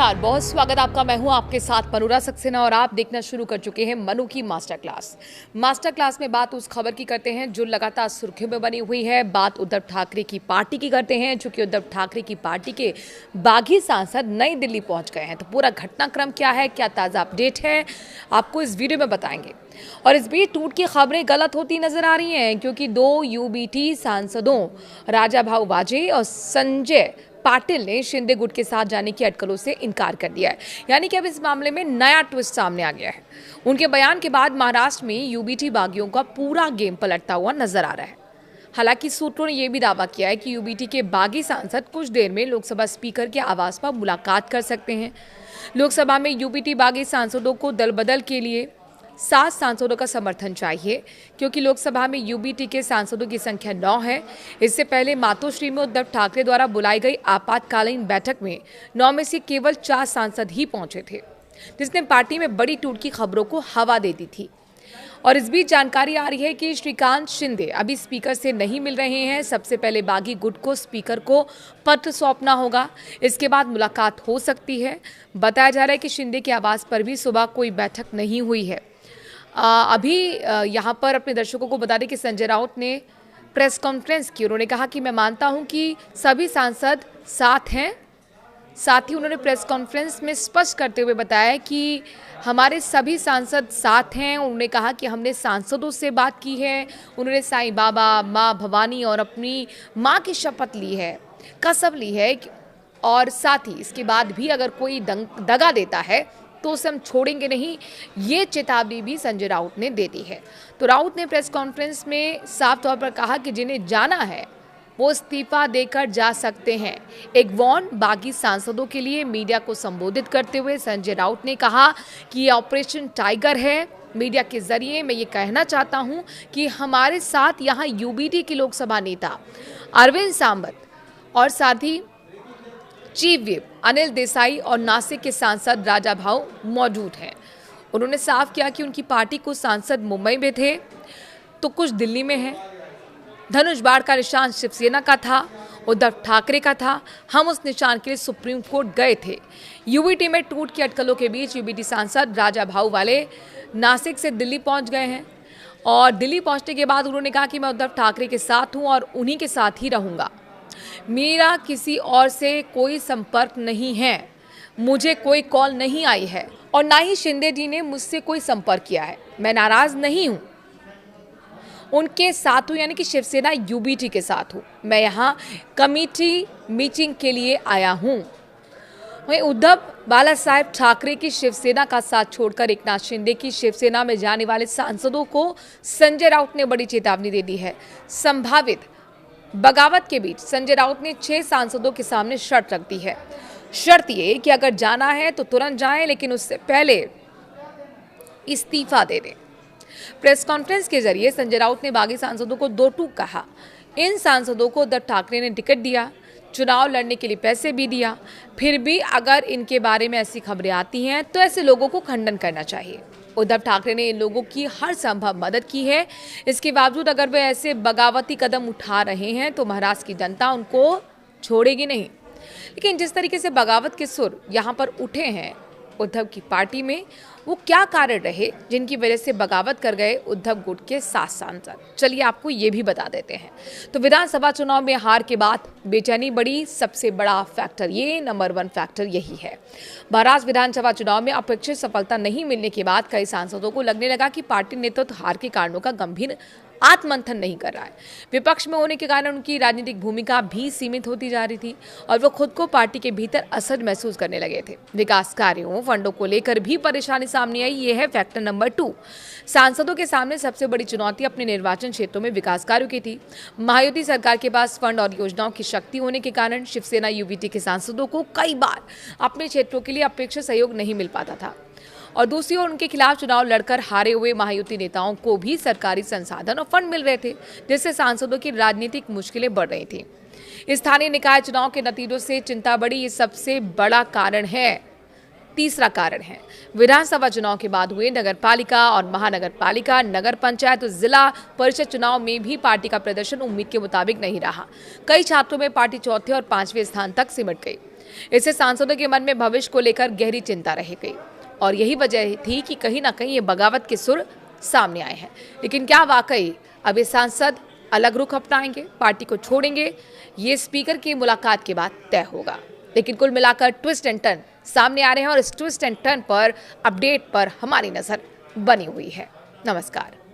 नमस्कार, बहुत स्वागत आपका। मैं हूं आपके साथ मनोरा सक्सेना और आप देखना शुरू कर चुके हैं मनु की मास्टर क्लास। मास्टर क्लास में बात उस खबर की करते हैं जो लगातार सुर्खियों में बनी हुई है। बात उद्धव ठाकरे की पार्टी की करते हैं, चूंकि उद्धव ठाकरे की पार्टी के बागी सांसद नई दिल्ली पहुंच गए हैं। तो पूरा घटनाक्रम क्या है, क्या ताज़ा अपडेट है, आपको इस वीडियो में बताएंगे। और इस बीच टूट की खबरें गलत होती नजर आ रही हैं, क्योंकि दो यूबीटी सांसदों राजाभाऊ वाजे और संजय पाटिल ने शिंदे गुट के साथ जाने की अटकलों से इनकार कर दिया है। यानी कि अब इस मामले में नया ट्विस्ट सामने आ गया है। उनके बयान के बाद महाराष्ट्र में यूबीटी बागियों का पूरा गेम पलटता हुआ नजर आ रहा है। हालांकि सूत्रों ने यह भी दावा किया है कि यूबीटी के बागी सांसद कुछ देर में लोकसभा स्पीकर के आवास पर मुलाकात कर सकते हैं। लोकसभा में यूबीटी बागी सांसदों को दल बदल के लिए 7 सांसदों का समर्थन चाहिए, क्योंकि लोकसभा में यूबीटी के सांसदों की संख्या 9 है। इससे पहले मातोश्री में उद्धव ठाकरे द्वारा बुलाई गई आपातकालीन बैठक में 9 में से केवल 4 सांसद ही पहुंचे थे, जिसने पार्टी में बड़ी टूट की खबरों को हवा दे दी थी। और इस बीच जानकारी आ रही है कि श्रीकांत शिंदे अभी स्पीकर से नहीं मिल रहे हैं। सबसे पहले बागी गुट को स्पीकर को पत्र सौंपना होगा, इसके बाद मुलाकात हो सकती है। बताया जा रहा है कि शिंदे के आवास पर भी सुबह कोई बैठक नहीं हुई है। अभी यहाँ पर अपने दर्शकों को बता दें कि संजय राउत ने प्रेस कॉन्फ्रेंस की। उन्होंने कहा कि मैं मानता हूँ कि सभी सांसद साथ हैं। साथ ही उन्होंने प्रेस कॉन्फ्रेंस में स्पष्ट करते हुए बताया कि हमारे सभी सांसद साथ हैं। उन्होंने कहा कि हमने सांसदों से बात की है। उन्होंने साईं बाबा, माँ भवानी और अपनी माँ की शपथ ली है, कसम ली है, और साथ ही इसके बाद भी अगर कोई दगा देता है तो उसे हम छोड़ेंगे नहीं। ये चेतावनी भी संजय राउत ने दे दी है। तो राउत ने प्रेस कॉन्फ्रेंस में साफ तौर पर कहा कि जिन्हें जाना है वो इस्तीफा देकर जा सकते हैं। एक वॉर्न बागी सांसदों के लिए मीडिया को संबोधित करते हुए संजय राउत ने कहा कि ये ऑपरेशन टाइगर है। मीडिया के जरिए मैं ये कहना चाहता हूँ कि हमारे साथ यहाँ यूबीटी के लोकसभा नेता अरविंद सावंत और साथ ही चीफ व्हिप अनिल देसाई और नासिक के सांसद राजाभाऊ मौजूद हैं। उन्होंने साफ किया कि उनकी पार्टी कुछ सांसद मुंबई में थे तो कुछ दिल्ली में हैं। धनुष बाण का निशान शिवसेना का था, उद्धव ठाकरे का था। हम उस निशान के लिए सुप्रीम कोर्ट गए थे। यूबीटी में टूट की अटकलों के बीच यूबीटी सांसद राजाभाऊ वाले नासिक से दिल्ली पहुंच गए हैं और दिल्ली पहुंचने के बाद उन्होंने कहा कि मैं उद्धव ठाकरे के साथ हूं और उन्हीं के साथ ही रहूंगा। मेरा किसी और से कोई संपर्क नहीं है, मुझे कोई कॉल नहीं आई है और ना ही शिंदे जी ने मुझसे कोई संपर्क किया है। मैं नाराज नहीं हूं, उनके साथ हूं, यानी कि शिवसेना यूबीटी के साथ हूं। मैं यहां कमेटी मीटिंग के लिए आया हूं। वहीं उद्धव बाला साहेब ठाकरे की शिवसेना का साथ छोड़कर एकनाथ शिंदे की शिवसेना में जाने वाले सांसदों को संजय राउत ने बड़ी चेतावनी दे दी है। संभावित बगावत के बीच संजय राउत ने 6 सांसदों के सामने शर्त रख दी है। शर्त ये कि अगर जाना है तो तुरंत जाएं, लेकिन उससे पहले इस्तीफा दे दें। प्रेस कॉन्फ्रेंस के जरिए संजय राउत ने बागी सांसदों को 2 टूक कहा। इन सांसदों को उद्धव ठाकरे ने टिकट दिया, चुनाव लड़ने के लिए पैसे भी दिया। फिर भी अगर इनके बारे में ऐसी खबरें आती हैं तो ऐसे लोगों को खंडन करना चाहिए। उद्धव ठाकरे ने इन लोगों की हर संभव मदद की है। इसके बावजूद अगर वे ऐसे बगावती कदम उठा रहे हैं तो महाराष्ट्र की जनता उनको छोड़ेगी नहीं। लेकिन जिस तरीके से बगावत के सुर यहाँ पर उठे हैं उद्धव की पार्टी में, वो क्या कारण रहे जिनकी वजह से बगावत कर गए उद्धव गुट के 7 सांसद, चलिए आपको ये भी बता देते हैं। तो विधानसभा चुनाव में हार के बाद बेचैनी बढ़ी, सबसे बड़ा फैक्टर ये, नंबर 1 फैक्टर यही है। महाराष्ट्र विधानसभा चुनाव में अपेक्षित सफलता नहीं मिलने के बाद कई सांसदों को लगने लगा कि पार्टी नेतृत्व हार के कारणों का गंभीर आत्ममंथन नहीं कर रहा है। विपक्ष में होने के कारण उनकी राजनीतिक भूमिका भी सीमित होती जा रही थी और वो खुद को पार्टी के भीतर असहज महसूस करने लगे थे। विकास कार्यों, फंडों को लेकर भी परेशानी सामने आई। ये है फैक्टर नंबर 2। सांसदों के सामने सबसे बड़ी चुनौती अपने निर्वाचन क्षेत्रों में विकास कार्यों की थी। महायुति सरकार के पास फंड और योजनाओं की शक्ति होने के कारण शिवसेना यूबीटी के सांसदों को कई बार अपने क्षेत्रों के लिए अपेक्षित सहयोग नहीं मिल पाता था और दूसरी ओर उनके खिलाफ चुनाव लड़कर हारे हुए महायुति नेताओं को भी सरकारी संसाधन और फंड मिल रहे थे, जिससे सांसदों की राजनीतिक मुश्किलें बढ़ रही थी। स्थानीय निकाय चुनाव के नतीजों से चिंता बढ़ी, ये सबसे बड़ा कारण है। तीसरा कारण है विधानसभा चुनाव के बाद हुए नगरपालिका और महानगरपालिका, नगर पंचायत और जिला परिषद चुनाव में भी पार्टी का प्रदर्शन उम्मीद के मुताबिक नहीं रहा। कई छात्रों में पार्टी चौथे और 5वें स्थान तक सिमट गई। इससे सांसदों के मन में भविष्य को लेकर गहरी चिंता रह गई और यही वजह थी कि कहीं ना कहीं ये बगावत के सुर सामने आए हैं। लेकिन क्या वाकई अब ये सांसद अलग रुख अपनाएंगे, पार्टी को छोड़ेंगे, ये स्पीकर की मुलाकात के बाद तय होगा। लेकिन कुल मिलाकर ट्विस्ट एंड टर्न सामने आ रहे हैं और इस ट्विस्ट एंड टर्न पर अपडेट पर हमारी नजर बनी हुई है। नमस्कार।